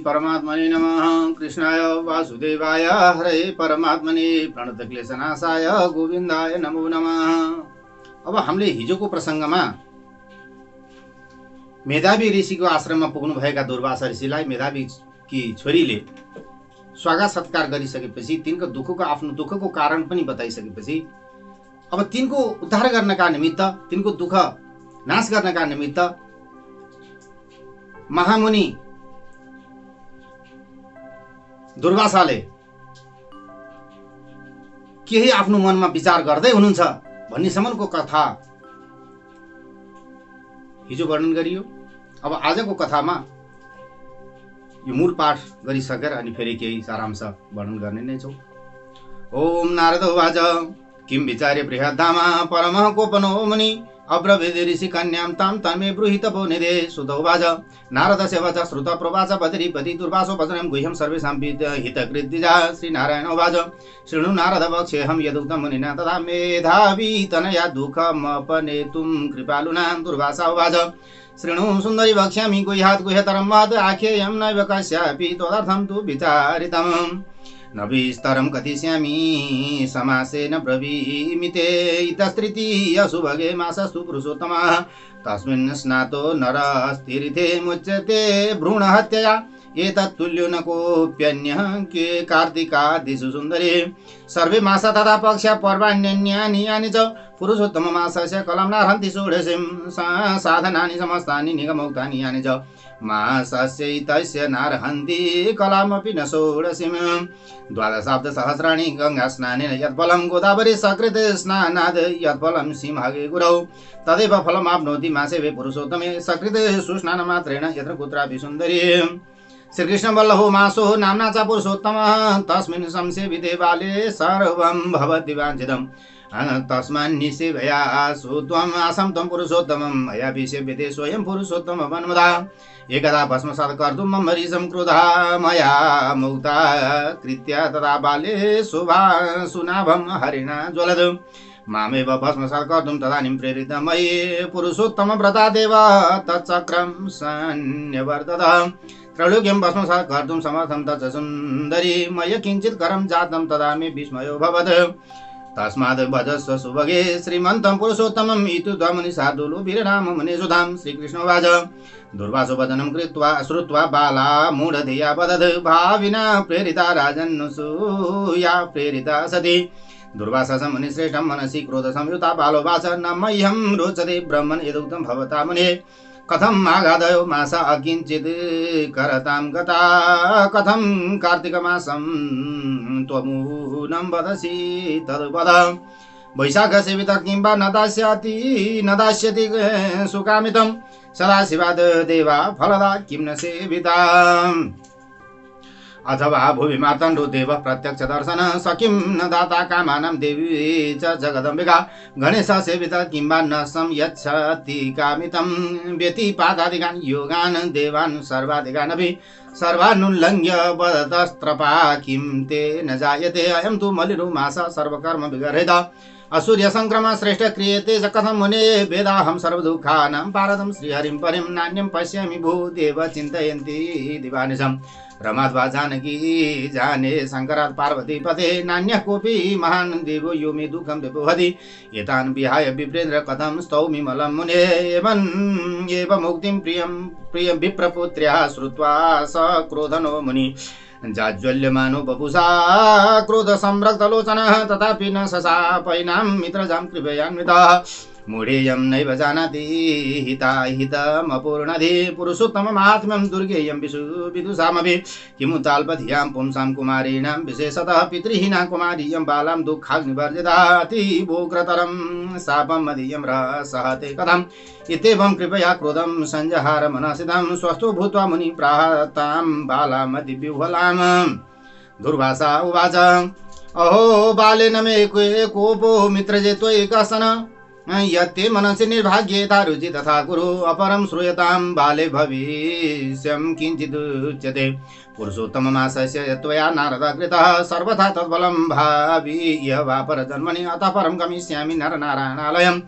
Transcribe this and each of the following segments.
परमात्मने नमः। कृष्णाय वासुदेवाय हरे परमात्मने प्रणतक्लेशनाशाय गोविन्दाय नमो नमः। अब हामीले हिजोको प्रसङ्गमा मेधावी ऋषिको आश्रममा पुग्नुभएका दुर्वासा ऋषिलाई मेधावीकी छोरीले स्वागत सत्कार गरिसकेपछि तिनको दुःखको आफ्नो दुःखको कारण पनि बताइसकेपछि अब तिनको उद्धार गर्नका निमित्त, तिनको दुःख नाश गर्नका निमित्त महामुनि दुर्वासाले केही आफ्नो मनमा विचार गर्दै हुनुहुन्छ भन्नेसम्मको कथा हिजो वर्णन गरियो। अब आजको कथामा यो मूल पाठ गरिसकेर अनि फेरि केही सारांश वर्णन गर्ने नै छौँ। ओम नारद उवाच किं विचार्य बृहद्धामा परमः कोपनो मुनि अब्रवीद ऋषि कन्यां तां तन्मे ब्रूहि तपो निधे सुत उवाच नारदस्य वच श्रुत प्रवाच बदरीपति दुर्वासो वचनं गुह्यं सर्वेषां हितकृद्विजा। श्रीनारायण उवाच शृणु नारद वक्ष्येऽहं यदुक्तं मुनिना तथा मेधावी तनया दुःखमपनेतुं कृपालुना। दुर्वासा उवाच शृणु सुन्दरी वक्ष्यामि गुह्यात् गुह्यतरं वद आख्येयं नैव कस्यापि त्वदर्थं तु विचारितम् न विस्तरं कथिष्यामि समासेन ब्रवीमि ते इतस्तृतीयसुभगे मासस्तु पुरुषोत्तमः तस्मिन् स्नातो नरस्तिरिथे मुच्यते भ्रूणहत्यया एतत्तुल्यो न कोऽप्यन्यः के कार्तिकादिषु सुन्दरी सर्वे मासा तथा पक्षा पर्वाण्यन्यानि यानि च पुरुषोत्तम मासस्य कलं नार्हन्ति षोडशीं साधनानि समस्तानि निगमोक्तानि यानि च मासस्यैतस्य नार्हन्ति कलामपि न षोडशीं द्वादशाब्दसहस्राणि गङ्गास्नानेन यत्फलं गोदावरी सकृत् स्नानाद् यत्फलं सिंहगे गुरौ तदेव फलमाप्नोति मासे पुरुषोत्तमे सकृत् सुस्नानमात्रेण यत्र कुत्रापि सुन्दरी। श्रीकृष्ण वल्लभो मासो नाम्ना च पुरुषोत्तमः तस्मिन् संसेविते बाले सर्वं भवति वाञ्छितम् तस्मान्निसेवया त्वम् आसं त्वं पुरुषोत्तमं मयापि सेव्यते स्वयं पुरुषोत्तमवन्मदा। एकदा भस्मसात् कर्तुं मम ऋषं क्रुधः मया मुक्ता कृत्या तदा बाले सुनाभं हरिणा ज्वलत् मामेव भस्मसात् कर्तुं तदानीं प्रेरित मयि पुरुषोत्तमव्रतादेव तच्चक्रं सन्न्यवर्तत। त्रैलोक्यं भस्मसात् कर्तुं समर्थं तच्च सुन्दरी मया किञ्चित् करं जातं तदा मे विस्मयो भवत् तस्माद् भजस्व सुभगे श्रीमन्तं पुरुषोत्तमम् इति ध्वमुनि शार्दूलो वीरनाम मुनिसुधां। श्रीकृष्णोवाच दुर्वासो वदनं कृत्वा श्रुत्वा बाला मूढधिया वदत् भाविना प्रेरिता राजन्सूया प्रेरिता सती। दुर्वासा मुनिश्रेष्ठं मनसि क्रोधसंयुता बालोवाच न मह्यं रोचते ब्रह्मन् यदुक्तं भवता मुने कथम् आगादयो मासा अकिञ्चित् करतां गता कथं कार्तिकमासं त्वमूनं वदसि तद्वद। वैशाखसेविता किं वा न दास्यति सुकामितं सदाशिवाद् देवा फलदा किं न सेविता अथवा भुवि मार्तण्डो देव प्रत्यक्ष दर्शन स किं न दाता कामानां देवी च जगदम्बिका गणेश सेविता किं वा न संयच्छति कामितं व्यतिपादादिकान् योगान् देवान् सर्वाधिकानपि सर्वानुल्लङ्घ्य वदतस्त्रपा किं ते न जायते अयं तु मलिनो मासः सर्वकर्म विगर्हित असूर्य संक्रमा श्रेष्ठ क्रियते च कथं मुने वेदाहं सर्वदुःखानां पारदं श्रीहरिं परिं नान्यं पश्यामि भूदेव चिन्तयन्ति दिवानिशम् रमाध्वा जानकी जाने शंकरात् पार्वती पते नान्यः कोऽपि महान् देवो यो मे दुःखं विपोहति एतान् विहाय विप्रेन्द्र कथं स्तौमि मलं मुने एवं मुक्तिं प्रियं विप्रपुत्र्या श्रुत्वा स क्रोधनो मुनि जाज्वल्यमानो बपुषा क्रोध संरक्तलोचनः तथापि न शशापैनां मित्रजां कृपयान्वितः मूढेयं नैव जानाति हिताहितमपूर्णधि पुरुषोत्तम महात्म्यं दुर्गेयं विदुषामपि किमु ताल्पधियां पुंसां कुमारीणां विशेषतः पितृहीना कुमारीयं बालां दुःखाग्निवर्जिता अतीवोग्रतरं शापं मदीयं रहसहते कथम् इत्येवं कृपया क्रोधं संजहार मनसितं स्वस्थो भूत्वा मुनि प्राहतां बालामतिविह्वलाम्। दुर्वासा उवाच अहो बालेन मे कोपो मित्रजे त्वयि कश्चन यत्ते मनसि निर्भाग्येता रुचि तथा कुरु अपरं श्रूयतां बाले भविष्यं किञ्चिदुच्यते पुरुषोत्तम मासस्य त्वया नारद कृतः सर्वथा तत्फलं भावीय वा परजन्मनि अतः परं गमिष्यामि नरनारायणालयम्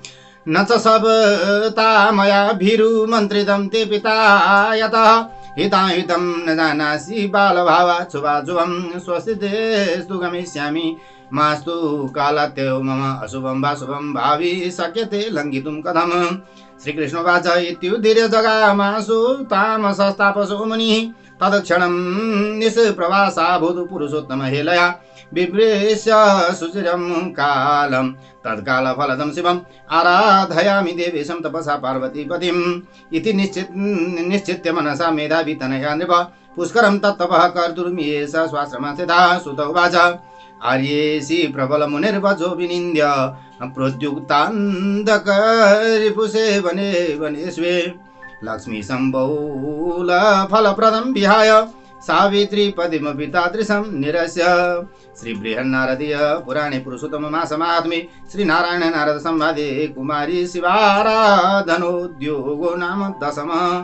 न च सप्ता मया भीरुमन्त्रितं ते पिता यतः हिताहितं न जानासि बालभावा शुभाशुभं स्वस्तितेस्तु गमिष्यामि मास्तु कालत्यौ मम अशुभं वा शुभं भावि शक्यते लङ्घितुं कथम् श्रीकृष्णोवाच इत्युदीर्य जगामासु तामसस्तापसो मुनिः तत्क्षणं निष्प्रवासाभूत् पुरुषोत्तमहेलया बिभ्रेष्य सुचिरं कालं तत्कालफलदं शिवम् आराधयामि देवेशं तपसा पार्वतीपतिम् इति निश्चित्य मनसा मेधावी तनया नृप पुष्करं तत्तपः कर्तुर्मियेष स्वाश्रमं स्थितः सुत उवाच आर्येषि प्रबलमुनिर्वचो विनिन्द्य प्रोद्युक्तान्धकरिपुषे वने वनेष्वे लक्ष्मी सम्बहुल फलप्रदं विहाय सावित्रीपदिमपि तादृशं निरस्य श्रीबृहन्नारदीय पुराणे पुरुषोत्तममासमाहात्म्ये श्रीनारायण नारद संवादे कुमारी शिवाराधनोद्योगो नाम दशमः।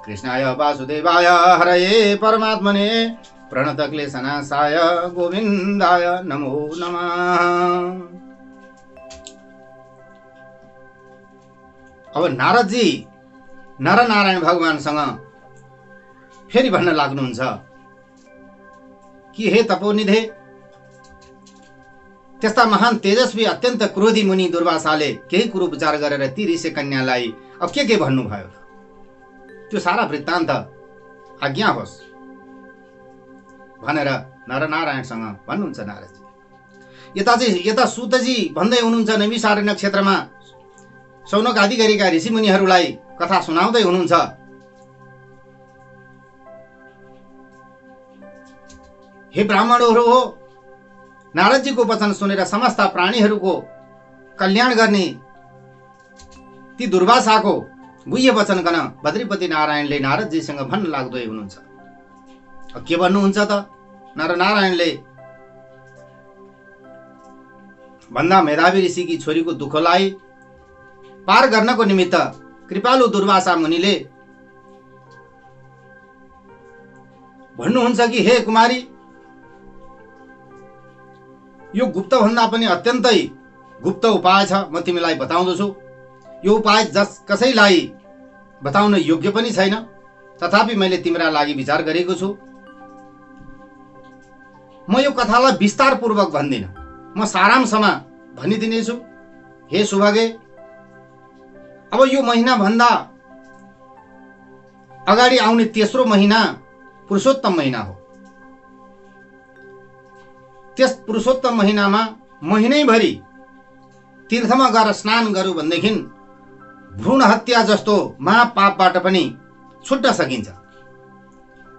कृष्णाय वासुदेवाय हरये परमात्मने प्रणतक्लेशनाशाय गोविन्दाय नमो नमः। अब नारदजी नरनारायण भगवानसँग फेरि भन्न लाग्नुहुन्छ कि हे तपोनिधे, त्यस्ता महान तेजस्वी अत्यन्त क्रोधी मुनि दुर्वासाले केही कुरो विचार गरेर ती ऋषि कन्यालाई अब के भन्नुभयो त्यो सारा वृत्तान्त आज्ञा होस् भनेर नरनारायणसँग भन्नुहुन्छ नारदजी। यता सुतजी भन्दै हुनुहुन्छ नैमिषारण्य क्षेत्रमा शौनक आदि गरेका ऋषि मुनिहरूलाई कथा सुनाउँदै हुनुहुन्छ। हे ब्राह्मणहरू हो, नारदजीको वचन सुनेर समस्त प्राणीहरूको कल्याण गर्ने ती दुर्वासाको गुह्य वचन गर्न बद्रीपति नारायणले नारदजीसँग भन्न लाग्दै हुनुहुन्छ। के भन्नुहुन्छ त नरनारायणले? भन्दा मेधावी ऋषिकी छोरीको दुःखलाई पार गर्नको निमित्त कृपालु दुर्वासा मुनिले भन्नुहुन्छ कि हे कुमारी, यो गुप्त भन्दा पनि अत्यन्तै गुप्त उपाय छ, म तिमीलाई बताउँदछु। यो उपाय कसैलाई बताउन योग्य पनि छैन, तथापि मैले तिम्रा लागि विचार गरेको छु। म यो कथालाई विस्तार पूर्वक भन्दिन, म सारांशमा भनिदिनेछु। हे सुभागे, अब यो महिना भन्दा अगाडि आउने तेस्रो महिना पुरुषोत्तम महिना हो। त्यस पुरुषोत्तम महिनामा महिनैभरि तीर्थमा गएर स्नान गरौँ भनेदेखि भ्रूण हत्या जस्तो महापापबाट पनि छुट्न सकिन्छ।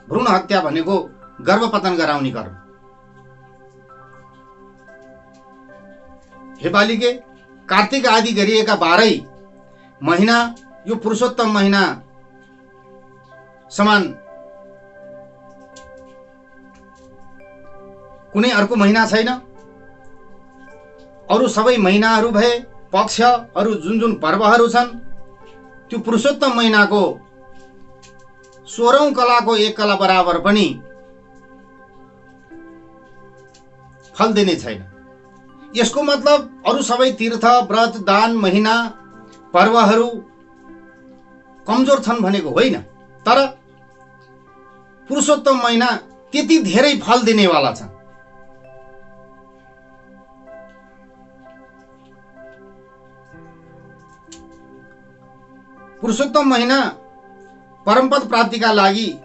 भ्रूण हत्या भनेको गर्भपतन गराउने कर्म। हे बालिके, कार्तिक आदि गरिएका 12 महिना यो पुरुषोत्तम महिना समान कुनै अर्को महिना छैन। अरु सबै महिनाहरू भए पक्ष अरु जुन पर्वहरू छन्, त्यो पुरुषोत्तम महिनाको 16औं कलाको 1 कला बराबर पनि फल दिने छैन। यसको मतलब अरु सबै तीर्थ व्रत दान महिना पर्वहरू कमजोर छन् भनेको होइन, तर पुरुषोत्तम महिना त्यति धेरै फल दिनेवाला छ। पुरुषोत्तम महिना परमपद प्राप्तिका लागि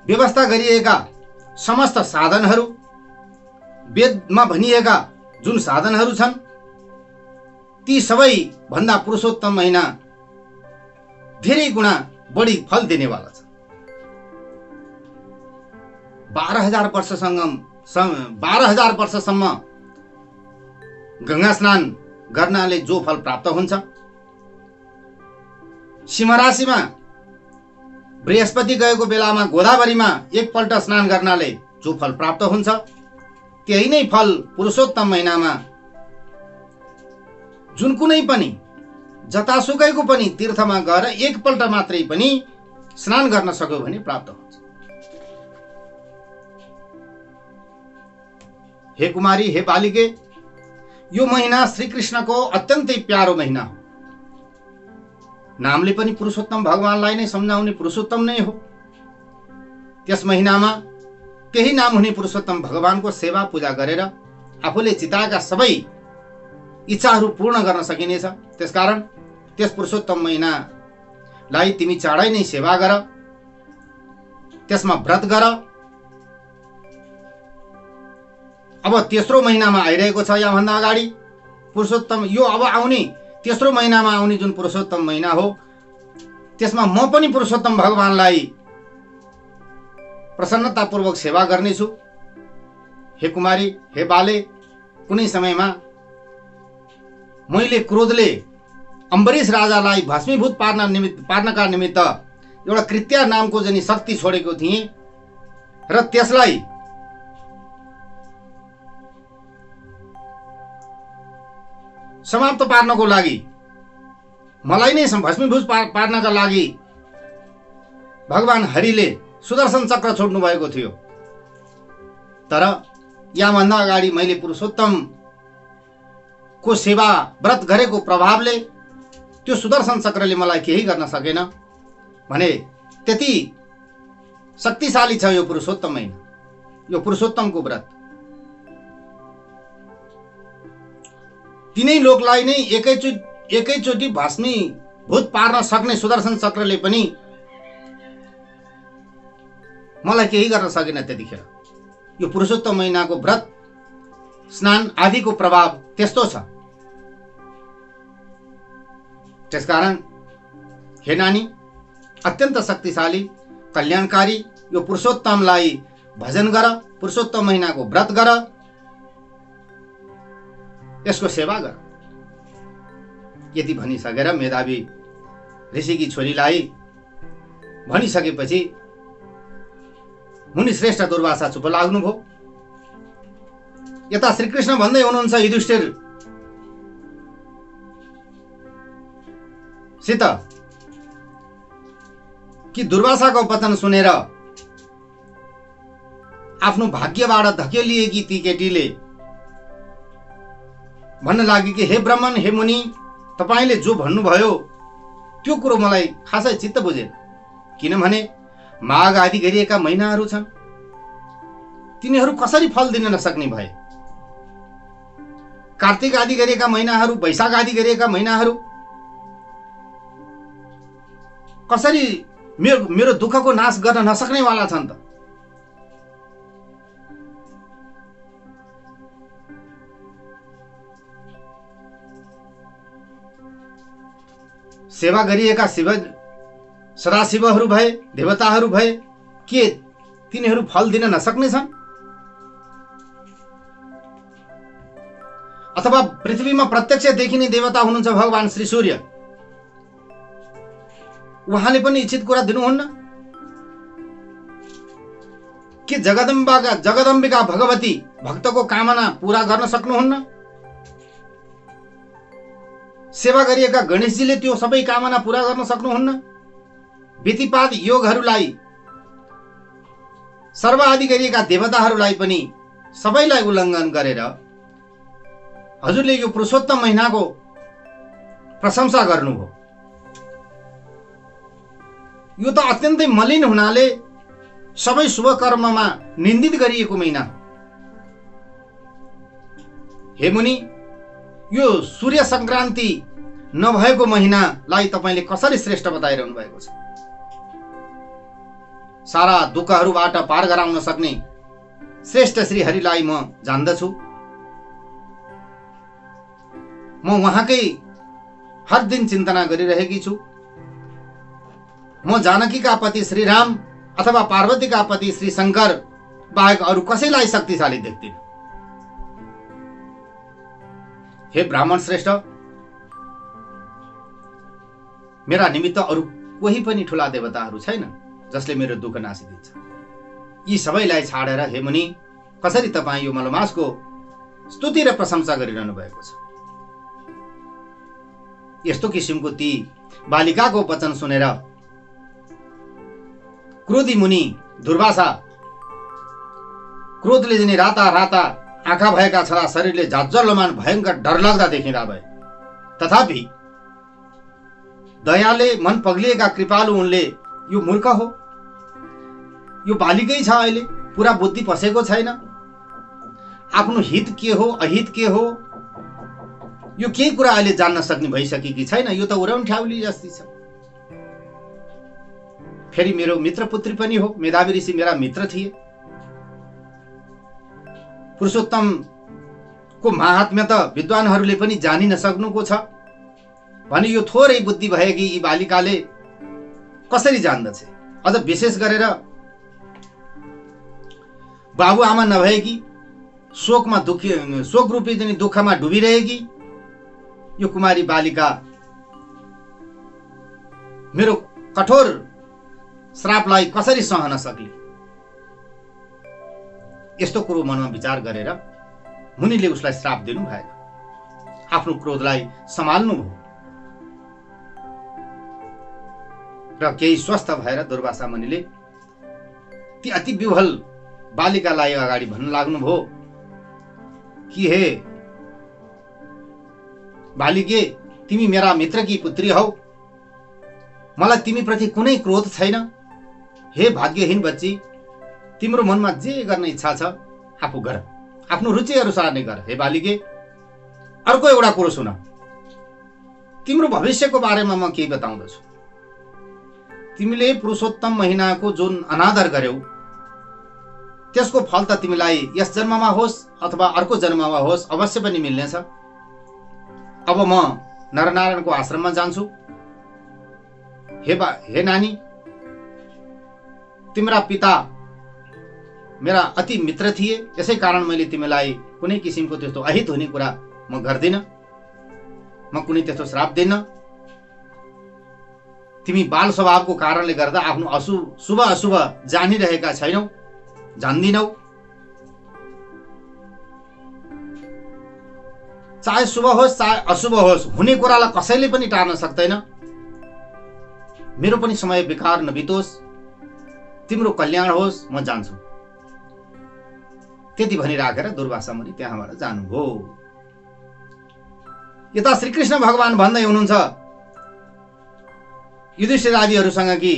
व्यवस्था गरिएका समस्त साधनहरू, वेदमा भनिएका जुन साधनहरू छन्, ती सबै भन्दा पुरुषोत्तम महिना धेरै गुणा बढी फल दिनेवाला छ। 12,000 वर्षसम्म गंगा स्नान गर्नाले जो फल प्राप्त हुन्छ, सिंहराशिमा बृहस्पति गएको बेलामा गोदावरीमा एकपल्ट स्नान गर्नाले जो फल प्राप्त हुन्छ, त्यही नै फल पुरुषोत्तम महिनामा जुन कुनै पनि जतासुकैको पनि तीर्थमा गएर एकपल्ट मात्रै पनि स्नान गर्न सक्यो भने प्राप्त हुन्छ। हे कुमारी, हे बालिके, यो महिना श्री कृष्णको अत्यन्तै प्यारो महिना हो। नामले पनि पुरुषोत्तम भगवानलाई नै सम्झाउने पुरुषोत्तम नै हो। त्यस महिनामा त्यही नाम हुने पुरुषोत्तम भगवानको सेवा पूजा गरेर आफूले चिताएका सबै इच्छाहरू पूर्ण गर्न सकिनेछ। त्यसकारण त्यस पुरुषोत्तम महिनालाई तिमी चाँडै नै सेवा गर, त्यसमा व्रत गर। अब तेस्रो महिनामा आइरहेको छ, यहाँभन्दा अगाडि पुरुषोत्तम, यो अब आउने तेस्रो महिनामा आउने जुन पुरुषोत्तम महिना हो, त्यसमा म पनि पुरुषोत्तम भगवानलाई प्रसन्नतापूर्वक सेवा गर्नेछु। हे कुमारी, हे बाले, कुनै समयमा मैले क्रोधले अम्बरीश राजालाई भस्मीभूत पार्नका निमित्त एउटा कृत्या नामको जनी शक्ति छोडेको थिएँ र त्यसलाई समाप्त पार्नको लागि, मलाई नै भस्मीभूत पार्नका लागि भगवान हरिले सुदर्शन चक्र छोड्नु भएको थियो। तर यहाँभन्दा अगाडि मैले पुरुषोत्तम को सेवा व्रत गरेको प्रभावले त्यो सुदर्शन चक्रले मलाई केही गर्न सकेन भने त्यति शक्तिशाली छ यो पुरुषोत्तम महिना, यो पुरुषोत्तमको व्रत। तिनै लोकलाई नै एकैचोटि भस्मीभूत पार्न सक्ने सुदर्शन चक्रले पनि मलाई केही गर्न सकेन त्यतिखेर। यो पुरुषोत्तम महिनाको व्रत, स्नान आदिको प्रभाव त्यस्तो छ। त्यसकारण हे नानी, अत्यन्त शक्तिशाली कल्याणकारी यो पुरुषोत्तमलाई भजन गर, पुरुषोत्तम महिनाको व्रत गर, यसको सेवा गर। यति भनिसकेर मेधावी ऋषिकी छोरीलाई भनिसकेपछि मुनि श्रेष्ठ दुर्वासा चुप लाग्नुभयो। यता श्रीकृष्ण भन्दै हुनुहुन्छ युधिष्ठिर सित कि दुर्वासाको वचन सुनेर आफ्नो भाग्यबाट धकेलिएकी ती केटीले भन्न लागि कि हे ब्राह्मण, हे मुनि, तपाईले जो भन्नुभयो त्यो कुरो मलाई खासै चित्त बुझेन। किनभने माघ आदि गरिएका महिनाहरू छन्, तिनीहरू कसरी फल दिन नसक्ने भए? कार्तिक आदि गरिएका महिनाहरू, वैशाख आदि गरिएका महिनाहरू कसरी मेरो दुःखको नाश गर्न नसक्नेवाला छन् त? सेवा गरिएका शिव सदाशिवहरू भए, देवताहरू भए, के तिनीहरू फल दिन नसक्ने छन्? अथवा पृथ्वीमा प्रत्यक्ष देखिने देवता हुनुहुन्छ भगवान श्री सूर्य, उहाँले पनि इच्छित कुरा दिनुहुन्न? के जगदम्बिका भगवती भक्तको कामना पूरा गर्न सक्नुहुन्न? सेवा गरिएका गणेशजीले त्यो सबै कामना पूरा गर्न सक्नुहुन्न? विधिपात योगहरूलाई, सर्व आदि गरिएका देवताहरूलाई पनि सबैलाई उल्लङ्घन गरेर हजुरले यो पुरुषोत्तम महिनाको प्रशंसा गर्नुभयो। यो त अत्यन्तै मलिन हुनाले सबै शुभ कर्ममा निन्दित गरिएको महिना हो। हे मुनि, यो सूर्य संक्रान्ति नभएको महिनालाई तपाईले कसरी श्रेष्ठ बताइरहनु भएको छ? सारा दुःखहरूबाट पार गराउन सक्ने श्रेष्ठ श्री हरिलाई म जान्दछु। म उहाँकै हर दिन चिन्तना गरिरहेकी छु। म जानकीका पति श्री राम अथवा पार्वतीका पति श्री शंकर बाहेक अरू कसैलाई शक्तिशाली देख्दिन। हे ब्राह्मण श्रेष्ठ, मेरा निमित्त अरू कोही पनि ठूला देवताहरू छैन जसले मेरो दुःख नासिदिन्छ। यी सबैलाई छाडेर हे मुनि, कसरी तपाईँ यो मलमासको स्तुति र प्रशंसा गरिरहनु भएको छ? यस्तो किसिमको ती बालिकाको वचन सुनेर क्रोधी मुनि दुर्वासा क्रोधले जिनी राता राता आँखा भएका छँदा शरीरले जाज्जल्यमान भयंकर डरलाग्दा देखिँदा भए। तथापि दयाले मन पग्लिएका कृपालु उनले यो मूर्ख हो, यो बालिकै छ, अहिले पुरा बुद्धि पसेको छैन, आफ्नो हित के हो अहित के हो यो केही कुरा अहिले जान्न सक्ने भइसकेकी छैन, यो त उराउन ठ्याउली जस्तै छ। फेरि मेरो मित्र पुत्री पनि हो, मेधावी ऋषि मेरा मित्र थिए। पुरुषोत्तमको महात्म्य त विद्वानहरूले पनि जानि नसक्नुको छ भने यो थोरै बुद्धि भएकी यी बालिकाले कसरी जान्दछे? अझ विशेष गरेर बाबुआमा नभएकी, शोक रूपी दुःखमा डुबिरहेकी यो कुमारी बालिका मेरो कठोर श्रापलाई कसरी सहन सक्ली? यस्तो कुरो मनमा विचार गरेर मुनिले उसलाई श्राप दिनु भएन, आफ्नो क्रोधलाई सम्हाल्नु भयो र केही स्वस्थ भएर दुर्वासा मुनिले ती अति विह्वल बालिकालाई अगाडि भन्न लाग्नुभयो कि हे बालिके, तिमी मेरा मित्रकी पुत्री हौ, मलाई तिमी प्रति कुनै क्रोध छैन। हे भाग्यहीन बच्ची, तिम्रो मनमा जे गर्न इच्छा छ आफू गर, आफ्नो रुचि अनुसार नै गर। हे बालिके, अर्को एउटा कुरो सुन, तिम्रो भविष्यको बारेमा म केही बताउँदछु। तिमीले पुरुषोत्तम महिनाको जुन अनादर गर्यौ त्यसको फल त तिमीलाई यस जन्ममा होस् अथवा अर्को जन्ममा होस् अवश्य पनि मिल्नेछ। अब म नरनारायणको आश्रममा जान्छु। हे नानी, तिम्रा पिता मेरा अति मित्र थिए, यसै कारण मैले तिमीलाई कुनै किसिमको त्यस्तो अहित हुने कुरा म गर्दिन, म कुनै त्यस्तो श्राप दिन। तिमी बाल स्वभावको कारणले गर्दा आफ्नो शुभ अशुभ जानिरहेका छैनौ, जान्दिनौ। चाहे शुभ होस् चाहे अशुभ होस्, हुने कुरालाई कसैले पनि टार्न सक्दैन। मेरो पनि समय बेकार नबितोस्, तिम्रो कल्याण होस्, म जान्छु। त्यति भनिराखेर दुर्वासा मुनि त्यहाँबाट जानुभयो। यता श्रीकृष्ण भगवान भन्दै हुनुहुन्छ युधिष्ठिर आदिहरूसँग कि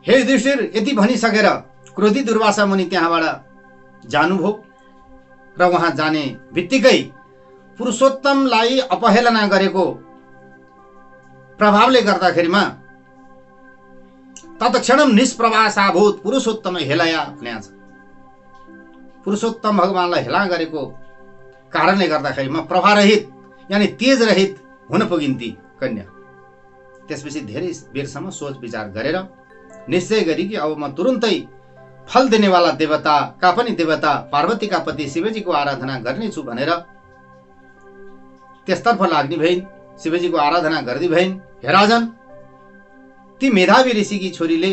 हे युधिष्ठिर, यति भनिसकेर क्रोधी दुर्वासा मुनि त्यहाँबाट जानुभयो र उहाँ जाने बित्तिकै पुरुषोत्तमलाई अपहेलना गरेको प्रभावले गर्दाखेरिमा तत्क्षणम निष्प्रभासाभूत पुरुषोत्तम हेलाया न्याच। पुरुषोत्तम भगवानलाई हेला गरेको कारणले गर्दाखेरिमा प्रभारहित यानी तेज रहित हुन पुगिन्ती कन्या। त्यसपछि धेरै बेरसम्म सोच विचार गरेर निश्चय गरी कि अब म तुरुन्तै फल दिनेवाला देवताका पनि देवता पार्वतीका पति शिवजीको आराधना गर्नेछु भनेर त्यसतर्फ लाग्ने भइन्। शिवजीको आराधना गर्दै भइन्। हे राजन, ती मेधावी ऋषिकी छोरीले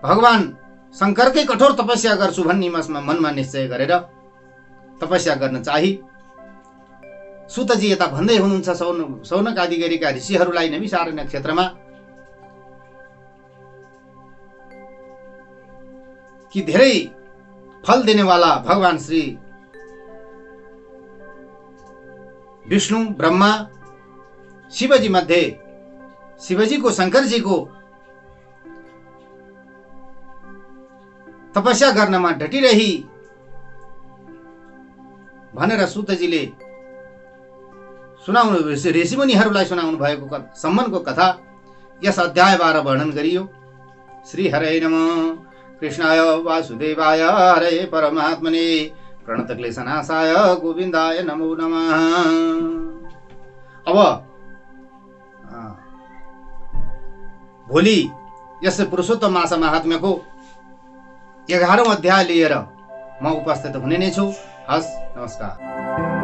भगवान शङ्करकै कठोर तपस्या गर्छु भन्ने मनमा निश्चय गरेर तपस्या गर्न चाही। सुतजी यता भन्दै हुनुहुन्छ सौनक आदि गरेका ऋषिहरूलाई नैमिषारण्य क्षेत्रमा कि धेरै फल दिनेवाला भगवान श्री विष्णु ब्रह्मा शिवजी मध्ये शिवजीको शङ्करजीको तपस्या गर्नमा डटिरही भनेर सुतजीले सुनाउनु ऋषिमुनिहरूलाई सुनाउनु भएको सम्मानको कथा यस अध्यायबाट वर्णन गरियो। श्री हरे नमः। कृष्णाय वासुदेवाय हरे परमात्मने प्रणतक्लेशनाशाय गोविन्दाय नमो नमः। अब भोलि यस पुरुषोत्तम मास महात्म्यको 11औं अध्याय लिएर म उपस्थित हुने नै छु। हस्, नमस्कार।